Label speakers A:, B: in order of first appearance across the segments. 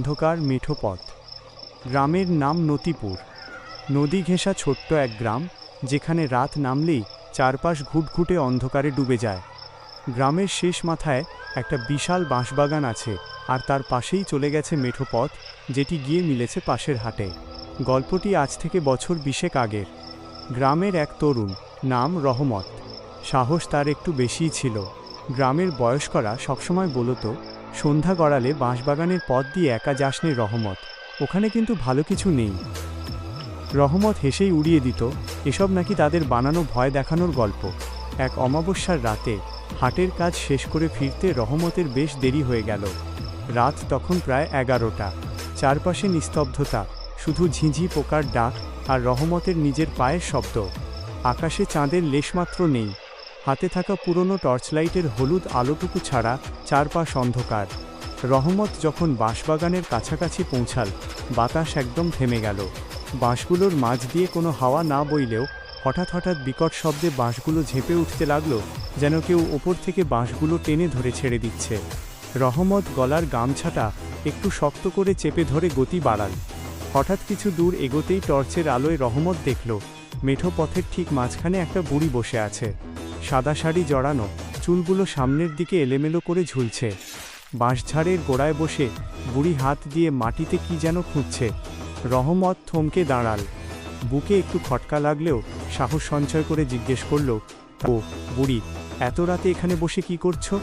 A: অন্ধকার মেঠো পথ। গ্রামের নাম নতিপুর। নদী ঘেঁষা ছোট্ট এক গ্রাম, যেখানে রাত নামলেই চারপাশ ঘুটঘুটে অন্ধকারে ডুবে যায়। গ্রামের শেষ মাথায় একটা বিশাল বাঁশবাগান আছে, আর তার পাশেই চলে গেছে মেঠো পথ, যেটি গিয়ে মিলেছে পাশের হাটে। গল্পটি আজ থেকে বছর 20 আগের। গ্রামের এক তরুণ, নাম রহমত। সাহস তার একটু বেশিই ছিল। গ্রামের বয়স্করা সবসময় বলতো, সন্ধ্যা গড়ালে বাঁশবাগানের পথ দিয়ে একা যাস নে রহমত, ওখানে কিন্তু ভালো কিছু নেই। রহমত হেসেই উড়িয়ে দিত, এসব নাকি তাদের বানানো ভয় দেখানোর গল্প। এক অমাবস্যার রাতে হাটের কাজ শেষ করে ফিরতে রহমতের বেশ দেরি হয়ে গেল। রাত তখন প্রায় 11টা। চারপাশে নিস্তব্ধতা, শুধু ঝিঁঝি পোকার ডাক আর রহমতের নিজের পায়ের শব্দ। আকাশে চাঁদের লেশমাত্র নেই। হাতে থাকা পুরনো টর্চলাইটের হলুদ আলোটুকু ছাড়া চারপাশ অন্ধকার। রহমত যখন বাঁশবাগানের কাছাকাছি পৌঁছাল, বাতাস একদম থেমে গেল। বাঁশগুলোর মাঝ দিয়ে কোনো হাওয়া না বইলেও হঠাৎ হঠাৎ বিকট শব্দে বাঁশগুলো ঝেঁপে উঠতে লাগলো, যেন কেউ ওপর থেকে বাঁশগুলো টেনে ধরে ছেড়ে দিচ্ছে। রহমত গলার গামছাটা একটু শক্ত করে চেপে ধরে গতি বাড়াল। হঠাৎ কিছু দূর এগোতেই টর্চের আলোয় রহমত দেখল, মেঠো পথের ঠিক মাঝখানে একটা বুড়ি বসে আছে। সাদা শাড়ি জড়ানো, চুলগুলো সামনের দিকে এলোমেলো করে ঝুলছে। বাঁশঝাড়ের গোড়ায় বসে বুড়ি হাত দিয়ে মাটিতে কি যেন খুঁজছে। রহমত থমকে দাঁড়াল। বুকে একটু খটকা লাগলেও সাহস সঞ্চয় করে জিজ্ঞেস করল, ও বুড়ি, এত রাতে এখানে বসে কি করছো?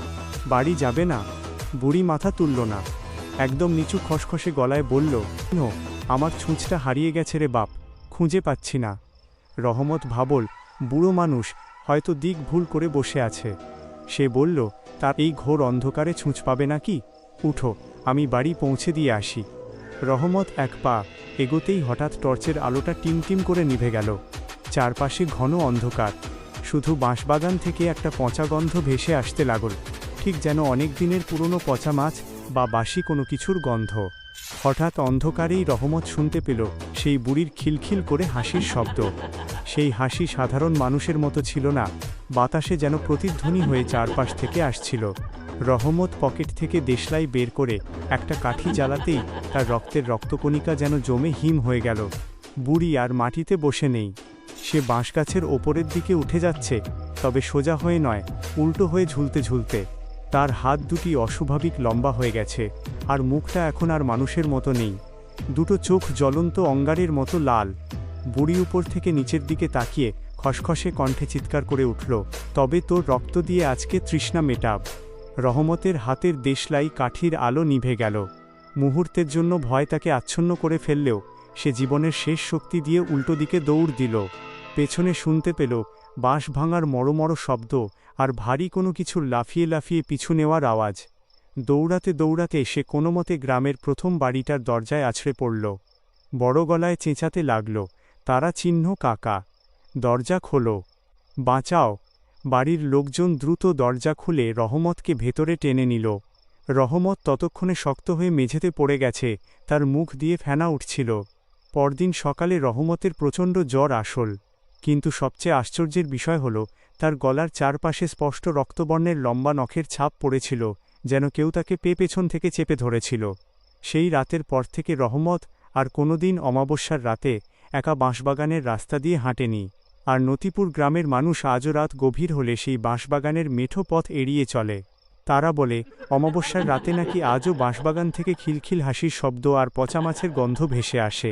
A: বাড়ি যাবে না? বুড়ি মাথা তুলল না, একদম নিচু খসখসে গলায় বলল, নো, আমার ছুঁচটা হারিয়ে গেছে রে বাপ, খুঁজে পাচ্ছি না। রহমত ভাবল, বুড়ো মানুষ, হয়তো দিক ভুল করে বসে আছে। সে বলল, তার এই ঘোর অন্ধকারে ছুঁচ পাবে নাকি? উঠো, আমি বাড়ি পৌঁছে দিয়ে আসি। রহমত এক পা এগোতেই হঠাৎ টর্চের আলোটা টিমটিম করে নিভে গেল। চারপাশে ঘন অন্ধকার, শুধু বাঁশবাগান থেকে একটা পচা গন্ধ ভেসে আসতে লাগল, ঠিক যেন অনেক দিনের পুরনো পচা মাছ বা বাসি কোনো কিছুর গন্ধ। হঠাৎ অন্ধকারেই রহমত শুনতে পেল সেই বুড়ির খিলখিল করে হাসির শব্দ। সেই হাসি সাধারণ মানুষের মতো ছিল না, বাতাসে যেন প্রতিধ্বনি হয়ে চারপাশ থেকে আসছিল। রহমত পকেট থেকে দেশলাই বের করে একটা কাঠি জ্বালাতেই তার রক্তের রক্তকণিকা যেন জমে হিম হয়ে গেল। বুড়ি আর মাটিতে বসে নেই, সে বাঁশগাছের ওপরের দিকে উঠে যাচ্ছে, তবে সোজা হয়ে নয়, উল্টো হয়ে ঝুলতে ঝুলতে। তার হাত দুটি অস্বাভাবিক লম্বা হয়ে গেছে, আর মুখটা এখন আর মানুষের মতো নেই। দুটো চোখ জ্বলন্ত অঙ্গারের মতো লাল। বুড়ি উপর থেকে নিচের দিকে তাকিয়ে খসখসে কণ্ঠে চিৎকার করে উঠল, তবে তোর রক্ত দিয়ে আজকে তৃষ্ণা মেটাব। রহমতের হাতের দেশলাই কাঠির আলো নিভে গেল। মুহূর্তের জন্য ভয় তাকে আচ্ছন্ন করে ফেললেও সে জীবনের শেষ শক্তি দিয়ে উল্টো দিকে দৌড় দিল। পেছনে শুনতে পেল বাঁশ ভাঙার মড়মড় শব্দ আর ভারী কোনো কিছুর লাফিয়ে লাফিয়ে পিছু নেওয়ার আওয়াজ। দৌড়াতে দৌড়াতে সে কোনোমতে গ্রামের প্রথম বাড়িটার দরজায় আছড়ে পড়ল। বড় গলায় চেঁচাতে লাগল, তারা চিহ্ন কাকা, দরজা খোলো, বাঁচাও। বাড়ির লোকজন দ্রুত দরজা খুলে রহমতকে ভেতরে টেনে নিল। রহমত ততক্ষণে শক্ত হয়ে মেঝেতে পড়ে গেছে, তার মুখ দিয়ে ফেনা উঠছিল। পরদিন সকালে রহমতের প্রচণ্ড জ্বর আসল, কিন্তু সবচেয়ে আশ্চর্যের বিষয় হল, তার গলার চারপাশে স্পষ্ট রক্তবর্ণের লম্বা নখের ছাপ পড়েছিল, যেন কেউ তাকে পেছন থেকে চেপে ধরেছিল। সেই রাতের পর থেকে রহমত আর কোনোদিন অমাবস্যার রাতে একা বাঁশবাগানের রাস্তা দিয়ে হাঁটেনি। আর নতিপুর গ্রামের মানুষ আজও রাত গভীর হলে সেই বাঁশবাগানের মেঠো পথ এড়িয়ে চলে। তারা বলে, অমাবস্যার রাতে নাকি আজও বাঁশবাগান থেকে খিলখিল হাসির শব্দ আর পচা মাছের গন্ধ ভেসে আসে।